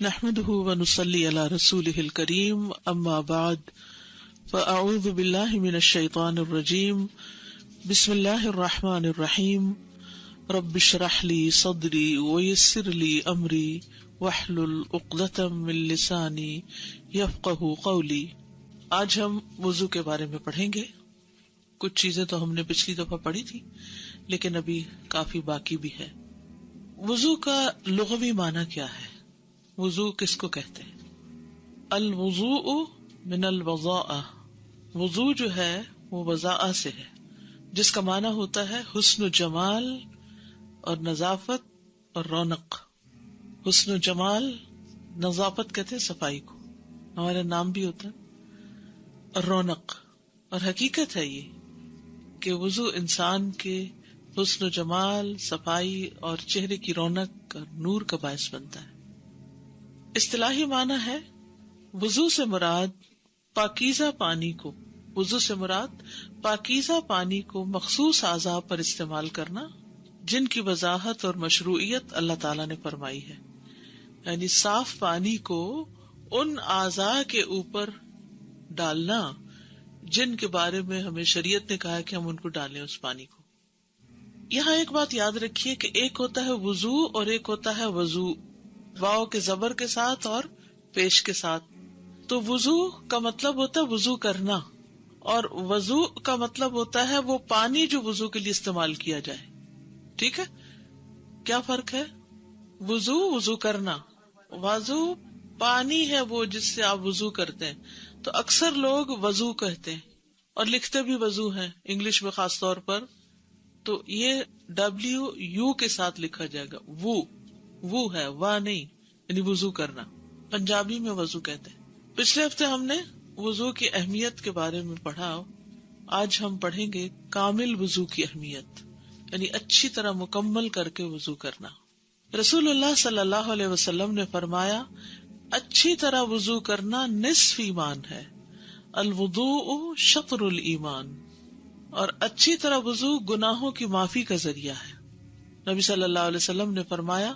نحمده ونصلي على رسوله الكريم اما بعد فاعوذ بالله من الشيطان الرجيم بسم الله الرحمن الرحيم رب اشرح لي صدري ويسر لي امري واحلل عقدة من لساني يفقهوا قولي۔ آج ہم وضو کے بارے میں پڑھیں گے۔ کچھ چیزیں تو ہم نے پچھلی دفعہ پڑھی تھی لیکن ابھی کافی باقی بھی ہے۔ وضو کا لغوی معنی کیا ہے؟ وضو کس کو کہتے ہیں؟ الوضوء من الوضاء، وضو جو ہے وہ وضاء سے ہے، جس کا معنی ہوتا ہے حسن و جمال اور نظافت اور رونق۔ حسن و جمال، نظافت کہتے ہیں صفائی کو، ہمارا نام بھی ہوتا ہے، اور رونق، اور حقیقت ہے یہ کہ وضو انسان کے حسن و جمال، صفائی اور چہرے کی رونق اور نور کا باعث بنتا ہے۔ اصطلاحی معنی ہے وضو سے مراد پاکیزہ پانی کو، وضو سے مراد پاکیزہ پانی کو مخصوص اعضاء پر استعمال کرنا جن کی وضاحت اور مشروعیت اللہ تعالیٰ نے فرمائی ہے، یعنی صاف پانی کو ان اعضاء کے اوپر ڈالنا جن کے بارے میں ہمیں شریعت نے کہا کہ ہم ان کو ڈالیں اس پانی کو۔ یہاں ایک بات یاد رکھیے کہ ایک ہوتا ہے وضو اور ایک ہوتا ہے وضو، واو کے زبر کے ساتھ اور پیش کے ساتھ۔ تو وضو کا مطلب ہوتا ہے وضو کرنا، اور وضو کا مطلب ہوتا ہے وہ پانی جو وضو کے لیے استعمال کیا جائے۔ ٹھیک ہے، کیا فرق ہے؟ وضو وضو کرنا، وضو پانی ہے وہ جس سے آپ وضو کرتے ہیں۔ تو اکثر لوگ وضو کہتے ہیں اور لکھتے بھی وضو ہیں، انگلش میں خاص طور پر، تو یہ WU کے ساتھ لکھا جائے گا، وہ ہے، وا نہیں، یعنی وضو کرنا۔ پنجابی میں وضو کہتے ہیں۔ پچھلے ہفتے ہم نے وضو کی اہمیت کے بارے میں پڑھا، آج ہم پڑھیں گے کامل وضو کی اہمیت، یعنی اچھی طرح مکمل کر کے وضو کرنا۔ رسول اللہ صلی اللہ علیہ وسلم نے فرمایا اچھی طرح وضو کرنا نصف ایمان ہے، الوضوء شطر الایمان، اور اچھی طرح وضو گناہوں کی معافی کا ذریعہ ہے۔ نبی صلی اللہ علیہ وسلم نے فرمایا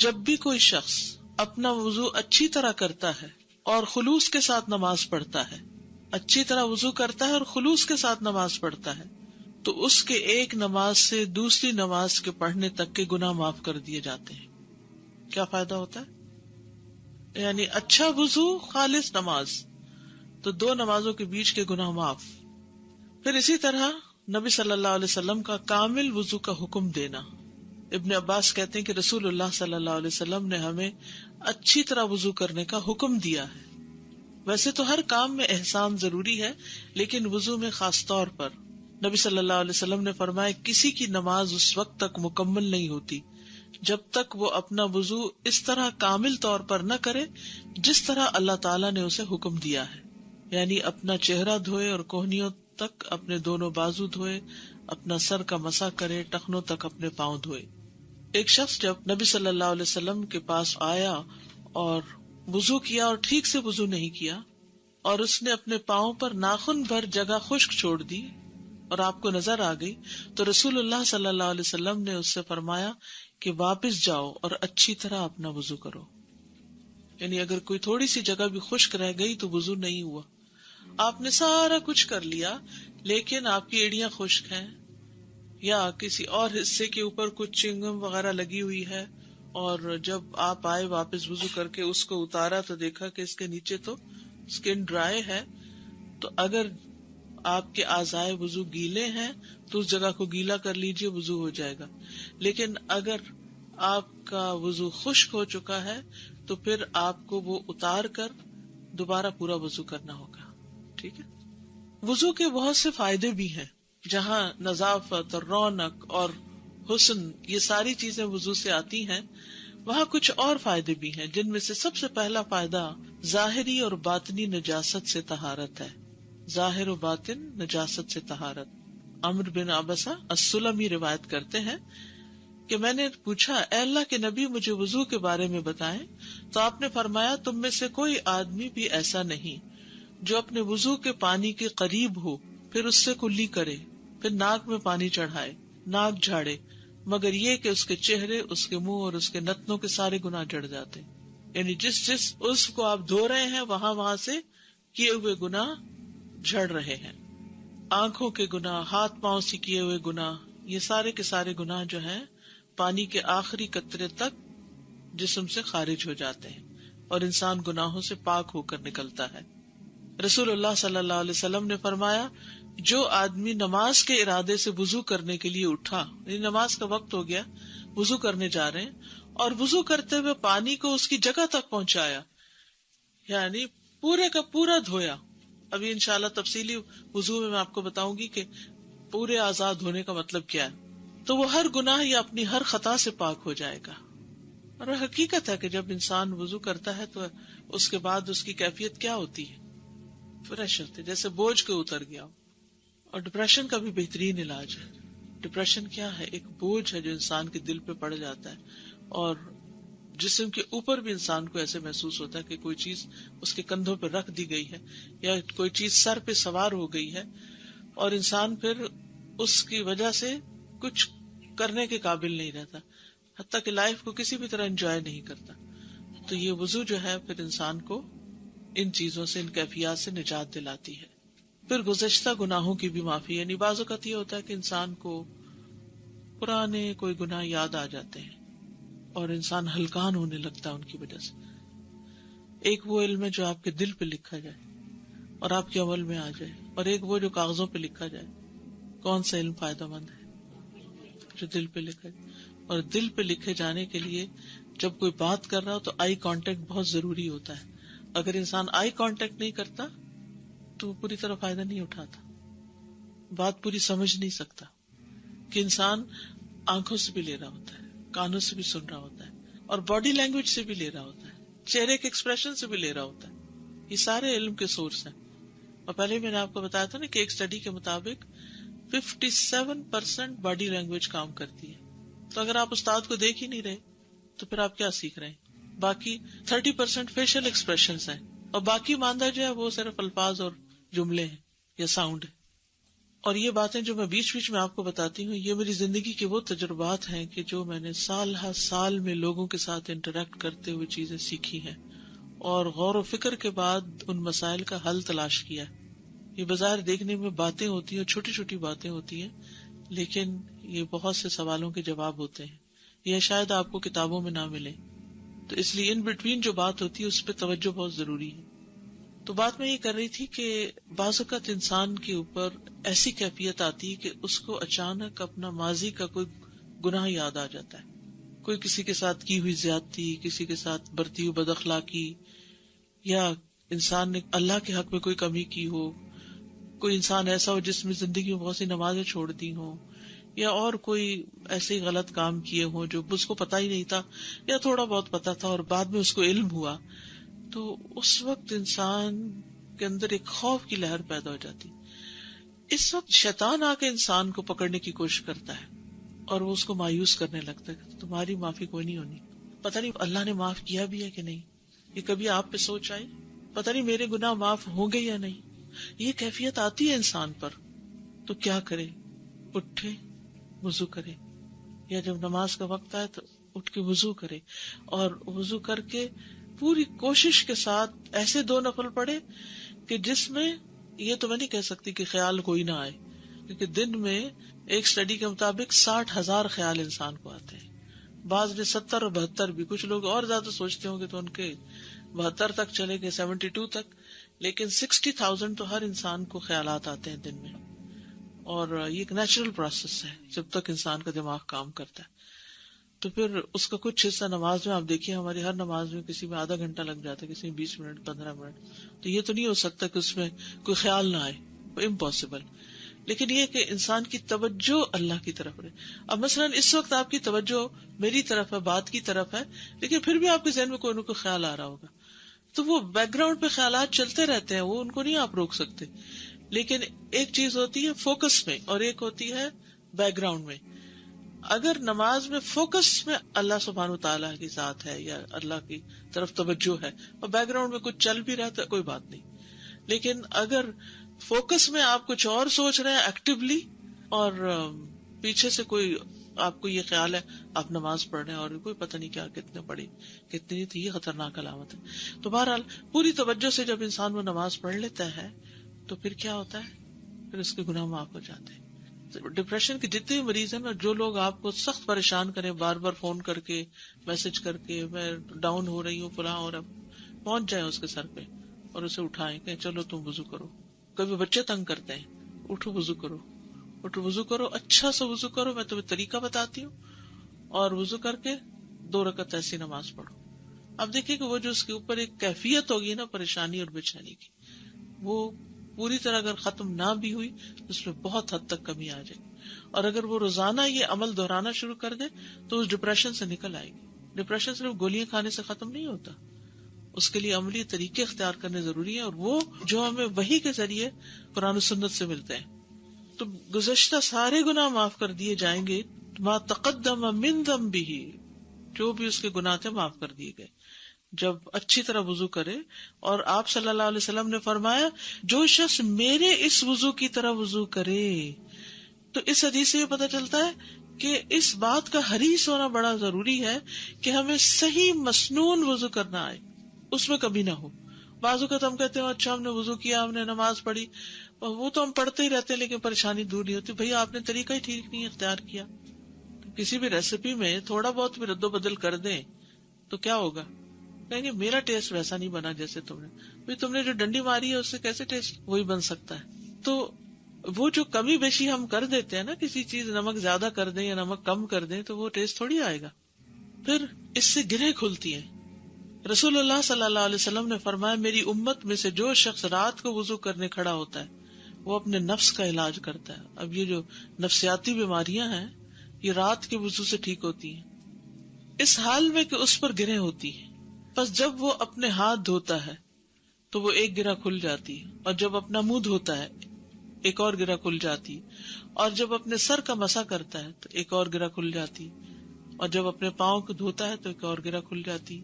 جب بھی کوئی شخص اپنا وضو اچھی طرح کرتا ہے اور خلوص کے ساتھ نماز پڑھتا ہے، اچھی طرح وضو کرتا ہے اور خلوص کے ساتھ نماز پڑھتا ہے، تو اس کے ایک نماز سے دوسری نماز کے پڑھنے تک کے گناہ معاف کر دیے جاتے ہیں۔ کیا فائدہ ہوتا ہے؟ یعنی اچھا وضو، خالص نماز، تو دو نمازوں کے بیچ کے گناہ معاف۔ پھر اسی طرح نبی صلی اللہ علیہ وسلم کا کامل وضو کا حکم دینا۔ ابن عباس کہتے ہیں کہ رسول اللہ صلی اللہ علیہ وسلم نے ہمیں اچھی طرح وضو کرنے کا حکم دیا ہے۔ ویسے تو ہر کام میں احسان ضروری ہے، لیکن وضو میں خاص طور پر نبی صلی اللہ علیہ وسلم نے فرمایا کسی کی نماز اس وقت تک مکمل نہیں ہوتی جب تک وہ اپنا وضو اس طرح کامل طور پر نہ کرے جس طرح اللہ تعالیٰ نے اسے حکم دیا ہے، یعنی اپنا چہرہ دھوئے اور کوہنیوں تک اپنے دونوں بازو دھوئے، اپنا سر کا مسح کرے، ٹخنوں تک اپنے پاؤں دھوئے۔ ایک شخص جب نبی صلی اللہ علیہ وسلم کے پاس آیا اور وضو کیا اور ٹھیک سے وضو نہیں کیا، اور اس نے اپنے پاؤں پر ناخن بھر جگہ خشک چھوڑ دی اور آپ کو نظر آ گئی، تو رسول اللہ صلی اللہ علیہ وسلم نے اس سے فرمایا کہ واپس جاؤ اور اچھی طرح اپنا وضو کرو۔ یعنی اگر کوئی تھوڑی سی جگہ بھی خشک رہ گئی تو وضو نہیں ہوا۔ آپ نے سارا کچھ کر لیا لیکن آپ کی ایڑیاں خشک ہیں، یا کسی اور حصے کے اوپر کچھ چنگم وغیرہ لگی ہوئی ہے، اور جب آپ آئے واپس وضو کر کے اس کو اتارا تو دیکھا کہ اس کے نیچے تو سکن ڈرائی ہے، تو اگر آپ کے اعضائے وضو گیلے ہیں تو اس جگہ کو گیلا کر لیجئے، وضو ہو جائے گا۔ لیکن اگر آپ کا وضو خشک ہو چکا ہے تو پھر آپ کو وہ اتار کر دوبارہ پورا وضو کرنا ہوگا۔ ٹھیک ہے، وضو کے بہت سے فائدے بھی ہیں۔ جہاں نظافت اور رونق اور حسن یہ ساری چیزیں وضو سے آتی ہیں، وہاں کچھ اور فائدے بھی ہیں، جن میں سے سب سے پہلا فائدہ ظاہری اور باطنی نجاست سے طہارت ہے۔ ظاہر و باطن نجاست سے طہارت۔ عمرو بن عبسہ السلمی روایت کرتے ہیں کہ میں نے پوچھا اے اللہ کے نبی مجھے وضو کے بارے میں بتائیں، تو آپ نے فرمایا تم میں سے کوئی آدمی بھی ایسا نہیں جو اپنے وضو کے پانی کے قریب ہو پھر اس سے کلی کرے، پھر ناک میں پانی چڑھائے، ناک جھاڑے، مگر یہ کہ اس کے چہرے، اس کے منہ اور اس کے نتنوں کے سارے گناہ جڑ جاتے۔ یعنی جس جس عضو کو آپ دھو رہے ہیں وہاں سے کیے ہوئے گناہ جھڑ رہے ہیں. آنکھوں کے گناہ، ہاتھ پاؤں سے کیے ہوئے گناہ، یہ سارے کے سارے گناہ جو ہیں پانی کے آخری قطرے تک جسم سے خارج ہو جاتے ہیں اور انسان گناہوں سے پاک ہو کر نکلتا ہے. رسول اللہ صلی اللہ علیہ وسلم نے فرمایا، جو آدمی نماز کے ارادے سے وضو کرنے کے لیے اٹھا، یعنی نماز کا وقت ہو گیا، وضو کرنے جا رہے ہیں، اور وضو کرتے ہوئے پانی کو اس کی جگہ تک پہنچایا، یعنی پورے کا پورا دھویا. ابھی انشاءاللہ تفصیلی وضو میں آپ کو بتاؤں گی کہ پورے آزاد دھونے کا مطلب کیا ہے. تو وہ ہر گناہ یا اپنی ہر خطا سے پاک ہو جائے گا. اور حقیقت ہے کہ جب انسان وضو کرتا ہے تو اس کے بعد اس کی کیفیت کیا ہوتی ہے؟ فریش ہوتے، جیسے بوجھ کے اتر گیا. اور ڈپریشن کا بھی بہترین علاج ہے. ڈپریشن کیا ہے؟ ایک بوجھ ہے جو انسان کے دل پہ پڑ جاتا ہے، اور جسم کے اوپر بھی انسان کو ایسے محسوس ہوتا ہے کہ کوئی چیز اس کے کندھوں پہ رکھ دی گئی ہے یا کوئی چیز سر پہ سوار ہو گئی ہے، اور انسان پھر اس کی وجہ سے کچھ کرنے کے قابل نہیں رہتا، حتیٰ کہ لائف کو کسی بھی طرح انجوائے نہیں کرتا. تو یہ وضو جو ہے پھر انسان کو ان چیزوں سے، ان کیفیات سے نجات دلاتی ہے. پھر گزشتہ گناہوں کی بھی معافی، یعنی بعض اوقات یہ ہوتا ہے کہ انسان کو پرانے کوئی گناہ یاد آ جاتے ہیں اور انسان ہلکان ہونے لگتا ہے ان کی وجہ سے. ایک وہ علم ہے جو آپ کے دل پہ لکھا جائے اور آپ کے عمل میں آ جائے، اور ایک وہ جو کاغذوں پہ لکھا جائے. کون سا علم فائدہ مند ہے؟ جو دل پہ لکھا جائے. اور دل پہ لکھے جانے کے لیے جب کوئی بات کر رہا ہو تو آئی کانٹیکٹ بہت ضروری ہوتا ہے. اگر انسان آئی کانٹیکٹ نہیں کرتا تو وہ پوری طرح فائدہ نہیں اٹھاتا، بات پوری سمجھ نہیں سکتا. کہ انسان آنکھوں سے بھی لے رہا ہوتا ہے، کانوں سے بھی سن رہا ہوتا ہے، اور باڈی لینگویج سے بھی لے رہا ہوتا ہے، چہرے کے ایکسپریشن سے بھی لے رہا ہوتا ہے. یہ سارے علم کے سورس ہیں. اور پہلے میں نے آپ کو بتایا تھا نا کہ ایک اسٹڈی کے مطابق 57% باڈی لینگویج کام کرتی ہے. تو اگر آپ استاد کو دیکھ ہی نہیں رہے تو پھر آپ کیا سیکھ رہے ہیں؟ باقی 30% فیشل ایکسپریشنز ہیں، اور باقی ماندہ جو ہے وہ صرف الفاظ اور جملے ہیں یا ساؤنڈ ہے. اور یہ باتیں جو میں بیچ بیچ میں آپ کو بتاتی ہوں، یہ میری زندگی کے وہ تجربات ہیں کہ جو میں نے سال ہر سال میں لوگوں کے ساتھ انٹریکٹ کرتے ہوئے چیزیں سیکھی ہیں، اور غور و فکر کے بعد ان مسائل کا حل تلاش کیا. یہ بظاہر دیکھنے میں باتیں ہوتی ہیں، چھوٹی چھوٹی باتیں ہوتی ہیں، لیکن یہ بہت سے سوالوں کے جواب ہوتے ہیں. یہ شاید آپ کو کتابوں میں نہ ملے، تو اس لیے ان بٹوین جو بات ہوتی ہے اس پہ توجہ بہت ضروری ہے. تو بات میں یہ کر رہی تھی کہ بعض اوقات انسان کے اوپر ایسی کیفیت آتی ہے کہ اس کو اچانک اپنا ماضی کا کوئی گناہ یاد آ جاتا ہے. کوئی کسی کے ساتھ کی ہوئی زیادتی، کسی کے ساتھ برتی ہوئی بد اخلاقی، یا انسان نے اللہ کے حق میں کوئی کمی کی ہو، کوئی انسان ایسا ہو جس میں زندگی میں بہت سی نمازیں چھوڑ دی ہوں، یا اور کوئی ایسے غلط کام کیے ہوں جو اس کو پتا ہی نہیں تھا یا تھوڑا بہت پتا تھا اور بعد میں اس کو علم ہوا. تو اس وقت انسان کے اندر ایک خوف کی لہر پیدا ہو جاتی. اس وقت شیطان آ کے انسان کو پکڑنے کی کوشش کرتا ہے اور وہ اس کو مایوس کرنے لگتا ہے کہ تمہاری معافی کوئی نہیں ہونی، پتہ نہیں اللہ نے معاف کیا بھی ہے کہ نہیں. یہ کبھی آپ پہ سوچ آئی؟ پتہ نہیں میرے گناہ معاف ہوں گے یا نہیں. یہ کیفیت آتی ہے انسان پر، تو کیا کرے؟ اٹھے، وضو کرے، یا جب نماز کا وقت آئے تو اٹھ کے وضو کرے، اور وضو کر کے پوری کوشش کے ساتھ ایسے 2 نفل پڑھے کہ جس میں یہ تو میں نہیں کہہ سکتی کہ خیال کوئی نہ آئے، کیونکہ دن میں ایک سٹڈی کے مطابق 60,000 خیال انسان کو آتے ہیں. بعض نے 70 اور 72 بھی، کچھ لوگ اور زیادہ سوچتے ہوں گے تو ان کے 72 تک چلے گئے، 72 تک، لیکن 60,000 تو ہر انسان کو خیالات آتے ہیں دن میں. اور یہ ایک نیچرل پروسیس ہے جب تک انسان کا دماغ کام کرتا ہے. تو پھر اس کا کچھ حصہ نماز میں، آپ دیکھیے ہماری ہر نماز میں کسی میں آدھا گھنٹہ لگ جاتا ہے، کسی میں 20 منٹ، 15 منٹ. تو یہ تو نہیں ہو سکتا کہ اس میں کوئی خیال نہ آئے، وہ امپاسبل. لیکن یہ کہ انسان کی توجہ اللہ کی طرف رہے. اب مثلاً اس وقت آپ کی توجہ میری طرف ہے، بات کی طرف ہے، لیکن پھر بھی آپ کے ذہن میں کوئی نہ کوئی خیال آ رہا ہوگا. تو وہ بیک گراؤنڈ پہ خیالات چلتے رہتے ہیں، وہ ان کو نہیں آپ روک سکتے. لیکن ایک چیز ہوتی ہے فوکس میں اور ایک ہوتی ہے بیک گراؤنڈ میں. اگر نماز میں فوکس میں اللہ سبحانہ وتعالیٰ کی ذات ہے یا اللہ کی طرف توجہ ہے اور بیک گراؤنڈ میں کچھ چل بھی رہا ہے تو کوئی بات نہیں. لیکن اگر فوکس میں آپ کچھ اور سوچ رہے ہیں ایکٹیولی، اور پیچھے سے کوئی آپ کو یہ خیال ہے آپ نماز پڑھ رہے ہیں اور کوئی پتہ نہیں کیا کتنے پڑھی کتنی تھی، یہ خطرناک علامت ہے. تو بہرحال پوری توجہ سے جب انسان وہ نماز پڑھ لیتا ہے تو پھر کیا ہوتا ہے، پھر اس کے گناہ معاف ہو جاتے ہیں. ڈپریشن کے جتنے بھی مریض ہیں نا، جو لوگ آپ کو سخت پریشان کریں، بار بار فون کر کے میسج کر کے میں ڈاؤن ہو رہی ہوں فلاں، اور اب پہنچ جائیں اس کے سر پہ اور اسے اٹھائیں کہ چلو تم وضو کرو. کبھی بچے تنگ کرتے ہیں، اٹھو وضو کرو، اٹھو وضو کرو، اچھا سا وضو کرو، میں تمہیں طریقہ بتاتی ہوں، اور وضو کر کے 2 رکعت ایسی نماز پڑھو. اب دیکھیں کہ وہ جو اس کے اوپر ایک کیفیت ہوگی نا پریشانی اور بے چینی کی، وہ پوری طرح اگر ختم نہ بھی ہوئی تو اس میں بہت حد تک کمی آ جائے گی. اور اگر وہ روزانہ یہ عمل دہرانا شروع کر دے تو اس ڈپریشن سے نکل آئے گی. ڈپریشن صرف گولیاں کھانے سے ختم نہیں ہوتا، اس کے لیے عملی طریقے اختیار کرنے ضروری ہیں، اور وہ جو ہمیں وحی کے ذریعے قرآن و سنت سے ملتے ہیں. تو گزشتہ سارے گناہ معاف کر دیے جائیں گے، ما تقدم من ذنبہ، جو بھی اس کے گناہ تھے معاف کر دیے گئے جب اچھی طرح وضو کرے. اور آپ صلی اللہ علیہ وسلم نے فرمایا جو شخص میرے اس وضو کی طرح وضو کرے. تو اس حدیث سے یہ پتہ چلتا ہے کہ اس بات کا حریص ہونا بڑا ضروری ہے کہ ہمیں صحیح مسنون وضو کرنا آئے، اس میں کبھی نہ ہو. بعض اوقات ہم کہتے ہیں اچھا ہم نے وضو کیا، ہم نے نماز پڑھی، اور وہ تو ہم پڑھتے ہی رہتے ہیں لیکن پریشانی دور نہیں ہوتی. بھئی آپ نے طریقہ ہی ٹھیک نہیں اختیار کیا. کسی بھی ریسیپی میں تھوڑا بہت بھی رد و بدل کر دیں تو کیا ہوگا، کہیں گے میرا ٹیسٹ ویسا نہیں بنا جیسے تم نے. بھئی تم نے جو ڈنڈی ماری ہے اس سے کیسے ٹیسٹ وہی بن سکتا ہے. تو وہ جو کمی بیشی ہم کر دیتے ہیں نا، کسی چیز نمک زیادہ کر دیں یا نمک کم کر دیں تو وہ ٹیسٹ تھوڑی آئے گا. پھر اس سے گرہیں کھلتی ہیں. رسول اللہ صلی اللہ علیہ وسلم نے فرمایا میری امت میں سے جو شخص رات کو وضو کرنے کھڑا ہوتا ہے وہ اپنے نفس کا علاج کرتا ہے. اب یہ جو نفسیاتی بیماریاں ہیں یہ رات کے وضو سے ٹھیک ہوتی ہیں، اس حال میں کہ اس پر گرہیں ہوتی ہیں. پس جب وہ اپنے ہاتھ دھوتا ہے تو وہ ایک گرہ کھل جاتی ہے، اور جب اپنا منہ دھوتا ہے ایک اور گرہ کھل جاتی، اور جب اپنے سر کا مسح کرتا ہے تو ایک اور گرہ کھل جاتی، اور جب اپنے پاؤں کو دھوتا ہے تو ایک اور گرہ کھل جاتی.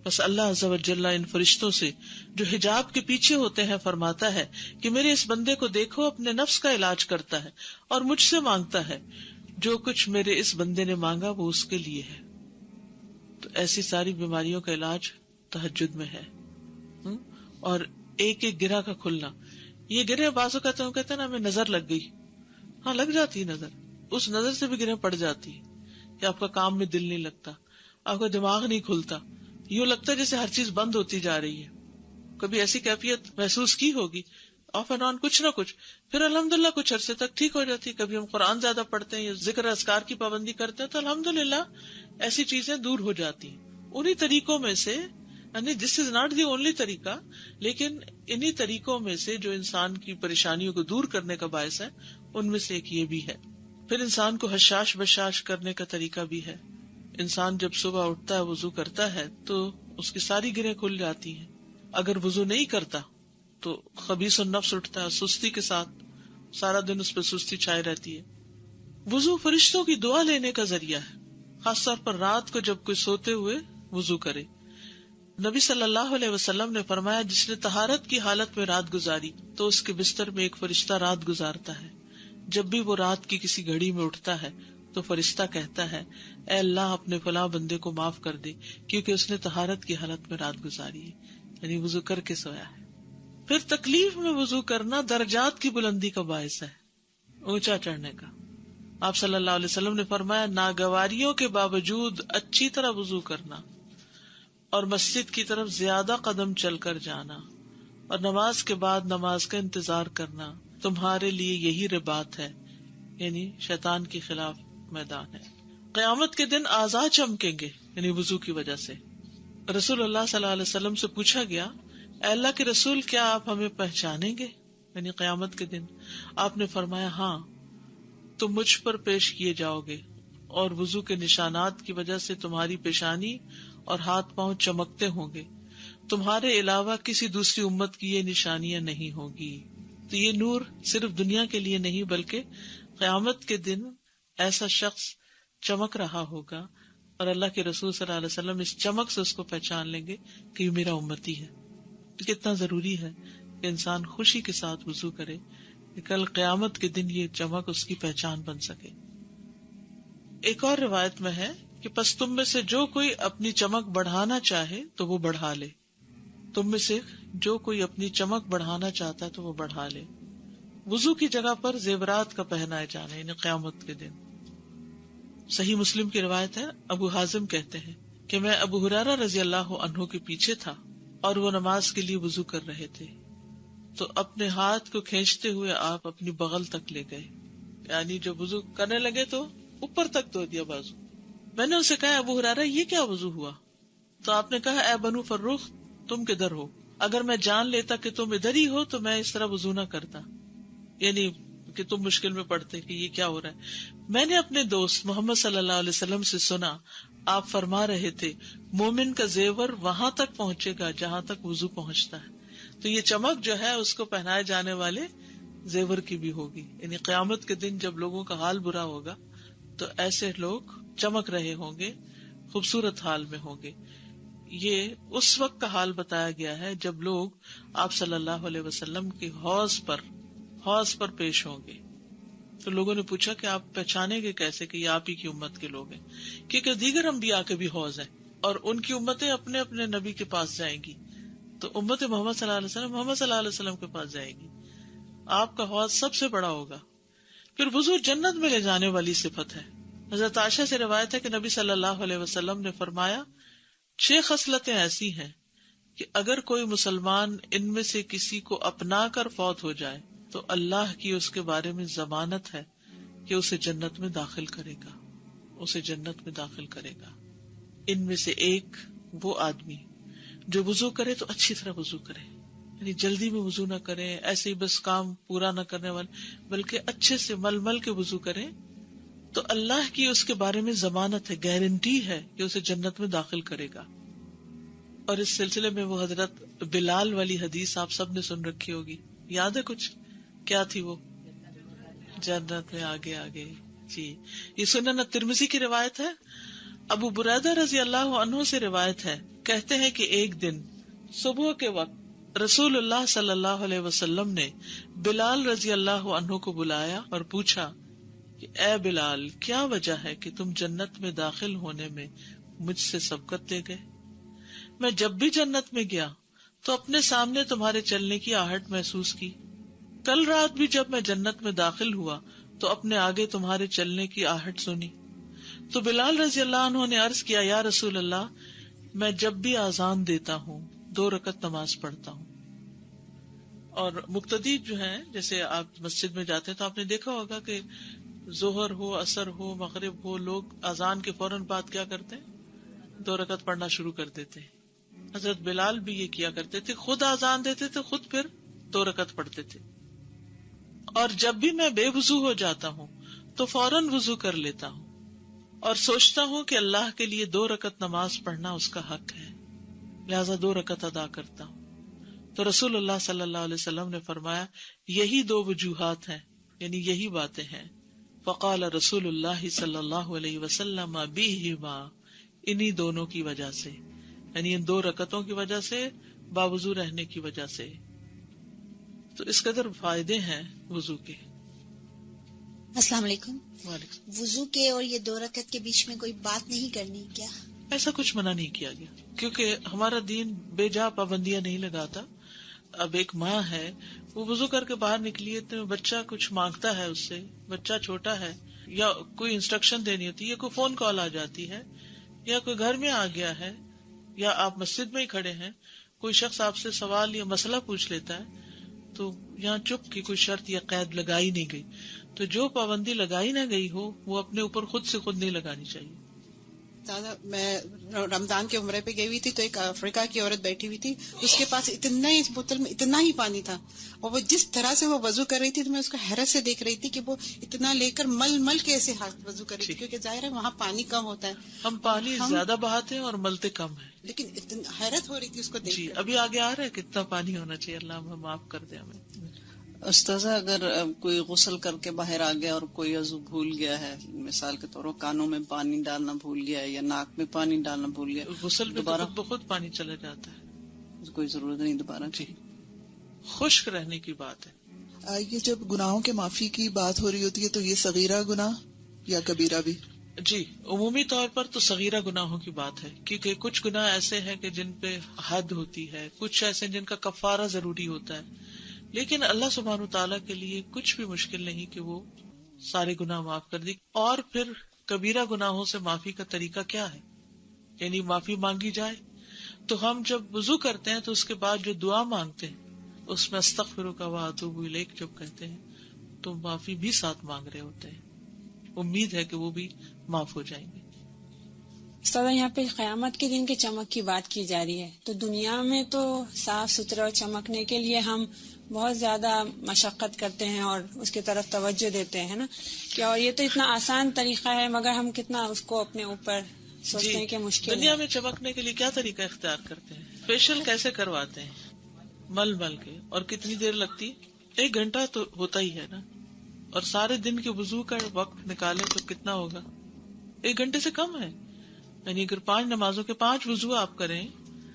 بس اللہ عز و جل ان فرشتوں سے جو حجاب کے پیچھے ہوتے ہیں فرماتا ہے کہ میرے اس بندے کو دیکھو، اپنے نفس کا علاج کرتا ہے اور مجھ سے مانگتا ہے، جو کچھ میرے اس بندے نے مانگا وہ اس کے لیے ہے. تو ایسی ساری بیماریوں کا علاج تہجد میں ہے. اور ایک ایک گرہ کا کھلنا، یہ گرہ بازو کہتے ہیں نا ہمیں نظر لگ گئی، ہاں لگ جاتی ہے نظر، اس نظر سے بھی گرہ پڑ جاتی ہے کہ آپ کا کام میں دل نہیں لگتا، آپ کا دماغ نہیں کھلتا، یوں لگتا ہے جیسے ہر چیز بند ہوتی جا رہی ہے. کبھی ایسی کیفیت محسوس کی ہوگی آف اینڈ آن کچھ نہ کچھ. پھر الحمدللہ کچھ عرصے تک ٹھیک ہو جاتی. کبھی ہم قرآن زیادہ پڑھتے ہیں یا ذکر اذکار کی پابندی کرتے ہیں تو الحمدللہ ایسی چیزیں دور ہو جاتی ہیں. انہی طریقوں میں سے، یعنی دس از ناٹ دی اونلی طریقہ، لیکن انہی طریقوں میں سے جو انسان کی پریشانیوں کو دور کرنے کا باعث ہے ان میں سے ایک یہ بھی ہے. پھر انسان کو حشاش بشاش کرنے کا طریقہ بھی ہے. انسان جب صبح اٹھتا ہے وضو کرتا ہے تو اس کی ساری گرہیں کھل جاتی ہیں. اگر وضو نہیں کرتا تو خبیث النفس اٹھتا ہے سستی کے ساتھ، سارا دن اس پہ سستی چھائے رہتی ہے. وضو فرشتوں کی دعا لینے کا ذریعہ ہے، خاص طور پر رات کو جب کوئی سوتے ہوئے وضو کرے. نبی صلی اللہ علیہ وسلم نے فرمایا جس نے طہارت کی حالت میں رات گزاری تو اس کے بستر میں ایک فرشتہ رات گزارتا ہے. جب بھی وہ رات کی کسی گھڑی میں اٹھتا ہے تو فرشتہ کہتا ہے اے اللہ اپنے فلاں بندے کو معاف کر دے کیونکہ اس نے طہارت کی حالت میں رات گزاری ہے، یعنی وضو کر کے سویا ہے. پھر تکلیف میں وضو کرنا درجات کی بلندی کا باعث ہے، اونچا چڑھنے کا. آپ صلی اللہ علیہ وسلم نے فرمایا ناگواریوں کے باوجود اچھی طرح وضو کرنا اور مسجد کی طرف زیادہ قدم چل کر جانا اور نماز کے بعد نماز کا انتظار کرنا تمہارے لیے یہی رباط ہے، یعنی شیطان کے خلاف میدان ہے. قیامت کے دن اعضاء چمکیں گے یعنی وضو کی وجہ سے. رسول اللہ صلی اللہ علیہ وسلم سے پوچھا گیا اے اللہ کے رسول کیا آپ ہمیں پہچانیں گے یعنی قیامت کے دن؟ آپ نے فرمایا ہاں، تم مجھ پر پیش کیے جاؤ گے اور وضو کے نشانات کی وجہ سے تمہاری پیشانی اور ہاتھ پاؤں چمکتے ہوں گے. تمہارے علاوہ کسی دوسری امت کی یہ نشانیاں نہیں ہوگی. تو یہ نور صرف دنیا کے لیے نہیں بلکہ قیامت کے دن ایسا شخص چمک رہا ہوگا اور اللہ کے رسول صلی اللہ علیہ وسلم اس چمک سے اس کو پہچان لیں گے کہ یہ میرا امتی ہے. تو کتنا ضروری ہے کہ انسان خوشی کے ساتھ وضو کرے کہ کل قیامت کے دن یہ چمک اس کی پہچان بن سکے. ایک اور روایت میں ہے کہ پس تم میں سے جو کوئی اپنی چمک بڑھانا چاہے تو وہ بڑھا لے. تم میں سے جو کوئی اپنی چمک بڑھانا چاہتا ہے تو وہ بڑھا لے. وضو کی جگہ پر زیورات کا پہنائے جانا یعنی قیامت کے دن. صحیح مسلم کی روایت ہے، ابو حازم کہتے ہیں کہ میں ابو ہریرہ رضی اللہ عنہ کے پیچھے تھا اور وہ نماز کے لیے وضو کر رہے تھے، تو اپنے ہاتھ کو کھینچتے ہوئے آپ اپنی بغل تک لے گئے، یعنی جب وضو کرنے لگے تو اوپر تک دھو دیا بازو. میں نے اسے کہا ابو ہریرہ یہ کیا وضو ہوا؟ تو آپ نے کہا اے بنو فروخ تم کدھر ہو؟ اگر میں جان لیتا کہ تم ادھر ہی ہو تو میں اس طرح وضو نہ کرتا، یعنی کہ تم مشکل میں پڑتے کہ یہ کیا ہو رہا ہے. میں نے اپنے دوست محمد صلی اللہ علیہ وسلم سے سنا آپ فرما رہے تھے مومن کا زیور وہاں تک پہنچے گا جہاں تک وضو پہنچتا ہے. تو یہ چمک جو ہے اس کو پہنائے جانے والے زیور کی بھی ہوگی، یعنی قیامت کے دن جب لوگوں کا حال برا ہوگا تو ایسے لوگ چمک رہے ہوں گے، خوبصورت حال میں ہوں گے. یہ اس وقت کا حال بتایا گیا ہے جب لوگ آپ صلی اللہ علیہ وسلم کی حوض پر پیش ہوں گے. تو لوگوں نے پوچھا کہ آپ پہچانیں گے کیسے کہ یہ آپ ہی کی امت کے لوگ ہیں؟ کیونکہ دیگر انبیاء کے بھی حوض ہیں اور ان کی امتیں اپنے اپنے نبی کے پاس جائیں گی، تو امت محمد صلی اللہ علیہ وسلم محمد صلی اللہ علیہ وسلم کے پاس جائے گی. آپ کا حوض سب سے بڑا ہوگا. پھر وضو جنت میں لے جانے والی صفت ہے. حضرت عائشہ سے روایت ہے کہ نبی صلی اللہ علیہ وسلم نے فرمایا 6 خصلتیں ایسی ہیں کہ اگر کوئی مسلمان ان میں سے کسی کو اپنا کر فوت ہو جائے تو اللہ کی اس کے بارے میں ضمانت ہے کہ اسے جنت میں داخل کرے گا. ان میں سے ایک وہ آدمی جو وضو کرے تو اچھی طرح وضو کرے، یعنی جلدی میں وضو نہ کرے، ایسے ہی بس کام پورا نہ کرنے والے، بلکہ اچھے سے مل مل کے وضو کرے تو اللہ کی اس کے بارے میں ضمانت ہے، گارنٹی ہے کہ اسے جنت میں داخل کرے گا. اور اس سلسلے میں وہ حضرت بلال والی حدیث آپ سب نے سن رکھی ہوگی، یاد ہے کچھ؟ کیا تھی وہ؟ جنت میں آگے آگے. جی، یہ سنن ترمذی کی روایت ہے. ابو بریدہ رضی اللہ عنہ سے روایت ہے، کہتے ہیں کہ ایک دن صبح کے وقت رسول اللہ صلی اللہ علیہ وسلم نے بلال رضی اللہ عنہ کو بلایا اور پوچھا کہ اے بلال، کیا وجہ ہے کہ تم جنت میں داخل ہونے میں مجھ سے سبقت لے گئے؟ میں جب بھی جنت میں گیا تو اپنے سامنے تمہارے چلنے کی آہٹ محسوس کی. کل رات بھی جب میں جنت میں داخل ہوا تو اپنے آگے تمہارے چلنے کی آہٹ سنی. تو بلال رضی اللہ عنہ نے عرض کیا یا رسول اللہ، میں جب بھی اذان دیتا ہوں 2 رکعت نماز پڑھتا ہوں. اور مقتدی جو ہیں، جیسے آپ مسجد میں جاتے ہیں تو آپ نے دیکھا ہوگا کہ ظہر ہو، عصر ہو، مغرب ہو، لوگ اذان کے فوراً بعد کیا کرتے ہیں؟ 2 رکعت پڑھنا شروع کر دیتے ہیں. حضرت بلال بھی یہ کیا کرتے تھے، خود اذان دیتے تھے، خود پھر 2 رکعت پڑھتے تھے. اور جب بھی میں بے وضو ہو جاتا ہوں تو فوراً وضو کر لیتا ہوں اور سوچتا ہوں کہ اللہ کے لیے 2 رکعت نماز پڑھنا اس کا حق ہے، لہذا 2 رکعت ادا کرتا ہوں. تو رسول اللہ صلی اللہ علیہ وسلم نے فرمایا یہی 2 وجوہات ہیں، یعنی یہی باتیں ہیں. فقال رسول اللہ صلی اللہ علیہ وسلم بہما، انہی دونوں کی وجہ سے، یعنی ان 2 رکعتوں کی وجہ سے، باوضو رہنے کی وجہ سے. تو اس قدر فائدے ہیں وضو کے. السلام علیکم. وعلیکم. وضو کے اور یہ 2 رکعت کے بیچ میں کوئی بات نہیں کرنی کیا؟ ایسا کچھ منع نہیں کیا گیا، کیونکہ ہمارا دین بے جا پابندیاں نہیں لگاتا. اب ایک ماں ہے، وہ وضو کر کے باہر نکلی ہے تو بچہ کچھ مانگتا ہے اس سے، بچہ چھوٹا ہے، یا کوئی انسٹرکشن دینی ہوتی ہے، یا کوئی فون کال آ جاتی ہے، یا کوئی گھر میں آ گیا ہے، یا آپ مسجد میں ہی کھڑے ہیں، کوئی شخص آپ سے سوال یا مسئلہ پوچھ لیتا ہے، تو یہاں چپ کی کوئی شرط یا قید لگائی نہیں گئی. تو جو پابندی لگائی نہ گئی ہو وہ اپنے اوپر خود سے خود نہیں لگانی چاہیے. میں رمضان کے عمرے پہ گئی ہوئی تھی تو ایک افریقہ کی عورت بیٹھی ہوئی تھی، اس کے پاس اتنا ہی، اس بوتل میں اتنا ہی پانی تھا، اور وہ جس طرح سے وہ وضو کر رہی تھی تو میں اس کو حیرت سے دیکھ رہی تھی کہ وہ اتنا لے کر مل مل کے ایسے ہاتھ وضو کر رہی تھی، کیونکہ ظاہر ہے وہاں پانی کم ہوتا ہے. ہم پانی زیادہ بہاتے ہیں اور ملتے کم ہیں، لیکن حیرت ہو رہی تھی اس کو دیکھ کر. ابھی آگے آ رہا ہے کتنا پانی ہونا چاہیے، اللہ معاف کر دے ہمیں. استاذہ اگر کوئی غسل کر کے باہر آ گیا اور کوئی عضو بھول گیا ہے، مثال کے طور پر کانوں میں پانی ڈالنا بھول گیا ہے یا ناک میں پانی ڈالنا بھول گیا، غسل میں دوبارہ بخود پانی چلا جاتا ہے، کوئی ضرورت نہیں دوبارہ. جی، خشک رہنے کی بات ہے. یہ جب گناہوں کے معافی کی بات ہو رہی ہوتی ہے تو یہ صغیرہ گناہ یا کبیرہ بھی؟ جی، عمومی طور پر تو صغیرہ گناہوں کی بات ہے، کیونکہ کچھ گناہ ایسے ہیں کہ جن پہ حد ہوتی ہے، کچھ ایسے جن کا کفارہ ضروری ہوتا ہے، لیکن اللہ سبحانہ وتعالیٰ کے لیے کچھ بھی مشکل نہیں کہ وہ سارے گناہ معاف کر دی. اور پھر کبیرہ گناہوں سے معافی کا طریقہ کیا ہے؟ یعنی معافی مانگی جائے. تو ہم جب وضو کرتے ہیں تو اس کے بعد جو دعا مانگتے ہیں اس میں استغفرک و اتوب الیک جب کہتے ہیں تو معافی بھی ساتھ مانگ رہے ہوتے ہیں. امید ہے کہ وہ بھی معاف ہو جائیں گے. استاد یہاں پہ قیامت کے دن کے چمک کی بات کی جا رہی ہے، تو دنیا میں تو صاف ستھرا اور چمکنے کے لیے ہم بہت زیادہ مشقت کرتے ہیں اور اس کی طرف توجہ دیتے ہیں نا کہ، اور یہ تو اتنا آسان طریقہ ہے مگر ہم کتنا اس کو اپنے اوپر سوچتے ہیں کہ مشکل دنیا ہے. میں چمکنے کے لیے کیا طریقہ اختیار کرتے ہیں؟ فیشل کیسے کرواتے ہیں؟ مل مل کے. اور کتنی دیر لگتی؟ 1 گھنٹہ تو ہوتا ہی ہے نا. اور سارے دن کے وضو کا وقت نکالے تو کتنا ہوگا؟ 1 گھنٹے سے کم ہے. یعنی اگر 5 نمازوں کے 5 وضو آپ کریں،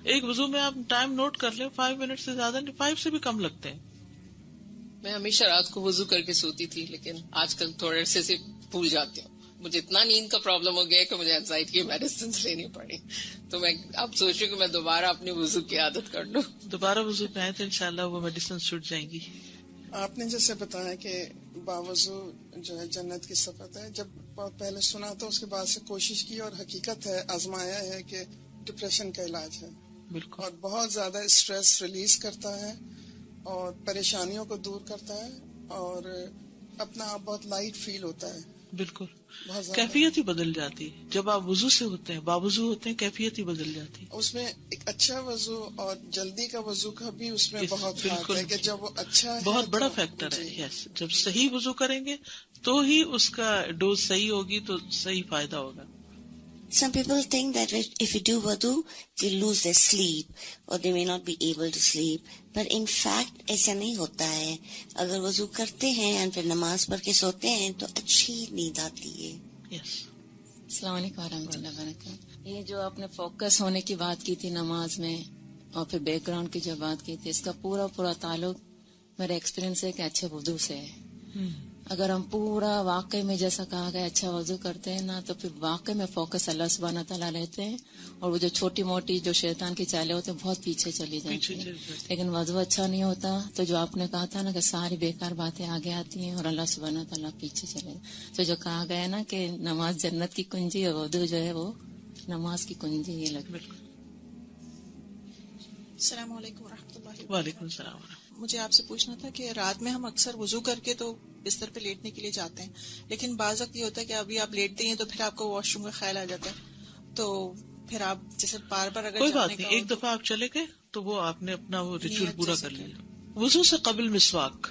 ایک وضو میں آپ ٹائم نوٹ کر لیں، 5 منٹ سے زیادہ نہیں، 5 سے بھی کم لگتے ہیں. میں ہمیشہ رات کو وضو کر کے سوتی تھی، لیکن آج کل تھوڑے سے بھول جاتی ہوں. مجھے اتنا نیند کا پرابلم ہو گیا کہ مجھے اینزائٹی کی میڈیسنز لینی پڑی. تو میں اب سوچ رہی ہوں کہ میں دوبارہ اپنی وضو کی عادت کر لوں. دوبارہ وضو پہ آئے تو انشاءاللہ وہ میڈیسن چھوٹ جائیں گی. آپ نے جیسے بتایا کہ باوضو جو ہے جنت کی صفت ہے، جب بہت پہلے سنا تو اس کے بعد سے کوشش کی اور حقیقت ہے، آزمایا ہے کہ ڈپریشن کا علاج ہے. بالکل. اور بہت زیادہ اسٹریس ریلیز کرتا ہے اور پریشانیوں کو دور کرتا ہے اور اپنا آپ بہت لائٹ فیل ہوتا ہے. بالکل. بہت زیادہ کیفیت ہی بدل جاتی ہے جب آپ وضو سے ہوتے ہیں، باوضو ہوتے ہیں، کیفیت ہی بدل جاتی ہے. اس میں ایک اچھا وضو اور جلدی کا وضو کا بھی اس میں بہت ہاتھ ہے کہ جب وہ اچھا ہے بہت بڑا تو فیکٹر ہے. جی. یس، جب صحیح وضو کریں گے تو ہی اس کا ڈوز صحیح ہوگی تو صحیح فائدہ ہوگا. Some people think that if you do wudu, they lose their sleep or they may not be able to sleep. But in fact, ایسا نہیں ہوتا ہے. اگر وضو کرتے ہیں اور پھر نماز پڑھ کے سوتے ہیں تو اچھی نیند آتی ہے. یس. السلام علیکم ورحمۃ اللہ وبرکاتہ. یہ جو آپ نے فوکس ہونے کی بات کی تھی نماز میں اور پھر بیک گراؤنڈ کی جو بات کی تھی، اس کا پورا تعلق میرا ایکسپیرینس ہے کہ اچھے وضو سے ہے. اگر ہم پورا واقعی میں جیسا کہا گیا اچھا وضو کرتے ہیں نا تو پھر واقعی میں فوکس اللہ سبحانہ تعالیٰ رہتے ہیں اور وہ جو چھوٹی موٹی جو شیطان کی چالیں ہوتے ہیں بہت پیچھے چلی جاتی ہیں. لیکن وضو اچھا نہیں ہوتا تو جو آپ نے کہا تھا نا کہ ساری بیکار باتیں آگے آتی ہیں اور اللہ سبحانہ تعالیٰ پیچھے چلے. تو جو کہا گیا نا کہ نماز جنت کی کنجی اور وضو جو ہے وہ نماز کی کنجی، یہ لگ. السلام علیکم ورحمۃ اللہ وبرکاتہ. وعلیکم السلام. مجھے آپ سے پوچھنا تھا کہ رات میں ہم اکثر وضو کر کے تو بستر پہ لیٹنے کے لیے جاتے ہیں، لیکن بعض وقت یہ ہوتا ہے کہ ابھی آپ لیٹتے ہیں تو پھر آپ کو واش روم کا خیال آ جاتا ہے، تو پھر آپ جیسے بار بار اگر کوئی بات نہیں، ایک دفعہ آپ چلے گئے تو وہ آپ نے اپنا وہ ریچول پورا کر لیا. وضو سے قبل مسواک،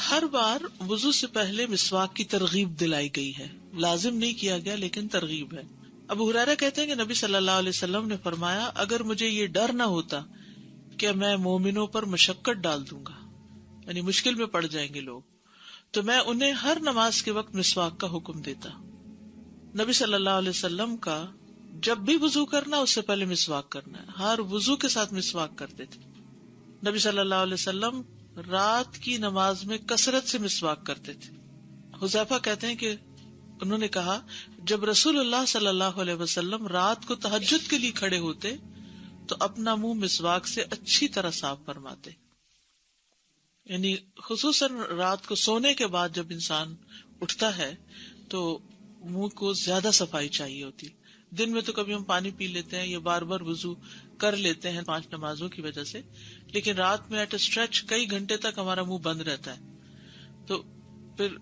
ہر بار وضو سے پہلے مسواک کی ترغیب دلائی گئی ہے. لازم نہیں کیا گیا لیکن ترغیب ہے. ابو ہریرہ کہتے ہیں کہ نبی صلی اللہ علیہ وسلم نے فرمایا، اگر مجھے یہ ڈر نہ ہوتا کہ میں مومنوں پر مشقت ڈال دوں گا، یعنی مشکل میں پڑ جائیں گے لوگ، تو میں انہیں ہر نماز کے وقت مسواک کا حکم دیتا. نبی صلی اللہ علیہ وسلم کا جب بھی وضو کرنا اس سے پہلے مسواک کرنا ہے، ہر وضو کے ساتھ مسواک کرتے تھے. نبی صلی اللہ علیہ وسلم رات کی نماز میں کثرت سے مسواک کرتے تھے. حذیفہ کہتے ہیں کہ انہوں نے کہا، جب رسول اللہ صلی اللہ علیہ وسلم رات کو تہجد کے لیے کھڑے ہوتے تو اپنا منہ مسواک سے اچھی طرح صاف فرماتے. یعنی خصوصاً رات کو سونے کے بعد جب انسان اٹھتا ہے تو منہ کو زیادہ صفائی چاہیے ہوتی. دن میں تو کبھی ہم پانی پی لیتے ہیں یا بار بار وضو کر لیتے ہیں 5 نمازوں کی وجہ سے، لیکن رات میں ایٹ اسٹریچ کئی گھنٹے تک ہمارا منہ بند رہتا ہے، تو پھر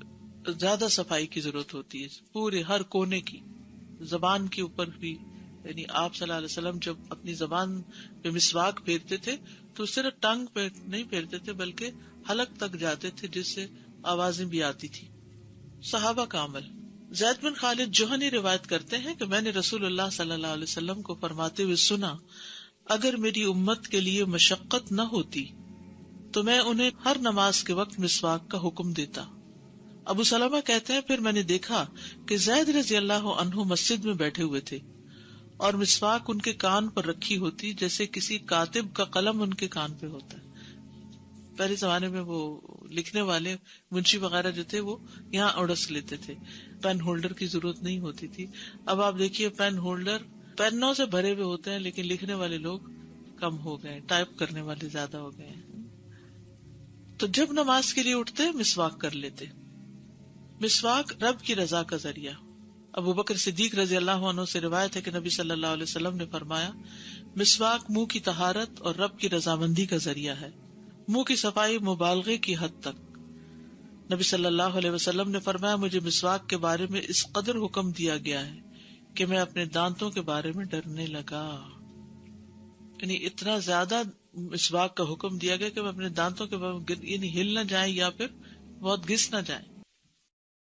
زیادہ صفائی کی ضرورت ہوتی ہے پورے ہر کونے کی. زبان کے اوپر بھی، یعنی آپ صلی اللہ علیہ وسلم جب اپنی زبان پہ مسواک پھیرتے تھے تو صرف ٹنگ پہ نہیں پھیرتے تھے بلکہ حلق تک جاتے تھے جس سے آوازیں بھی آتی تھی. صحابہ کا عمل. زید بن خالد جوہنی روایت کرتے ہیں کہ میں نے رسول اللہ صلی اللہ علیہ وسلم کو فرماتے ہوئے سنا، اگر میری امت کے لیے مشقت نہ ہوتی تو میں انہیں ہر نماز کے وقت مسواک کا حکم دیتا. ابو سلمہ کہتے ہیں پھر میں نے دیکھا کہ زید رضی اللہ عنہ مسجد میں بیٹھے ہوئے تھے اور مسواک ان کے کان پر رکھی ہوتی جیسے کسی کاتب کا قلم ان کے کان پہ ہوتا ہے. پہلے زمانے میں وہ لکھنے والے منشی وغیرہ جو تھے وہ یہاں اڑس لیتے تھے. پین ہولڈر کی ضرورت نہیں ہوتی تھی. اب آپ دیکھیے پین ہولڈر پینوں سے بھرے ہوئے ہوتے ہیں لیکن لکھنے والے لوگ کم ہو گئے, ٹائپ کرنے والے زیادہ ہو گئے ہیں. تو جب نماز کے لیے اٹھتے مسواک کر لیتے. مسواک رب کی رضا کا ذریعہ. ابو بکر صدیق رضی اللہ عنہ سے روایت ہے کہ نبی صلی اللہ علیہ وسلم نے فرمایا, مسواک منہ کی طہارت اور رب کی رضامندی کا ذریعہ ہے. منہ کی صفائی مبالغے کی حد تک. نبی صلی اللہ علیہ وسلم نے فرمایا, مجھے مسواک کے بارے میں اس قدر حکم دیا گیا ہے کہ میں اپنے دانتوں کے بارے میں ڈرنے لگا. یعنی اتنا زیادہ مسواک کا حکم دیا گیا کہ میں اپنے دانتوں کے بارے میں یعنی ہل نہ جائیں یا پھر بہت گھس نہ جائیں.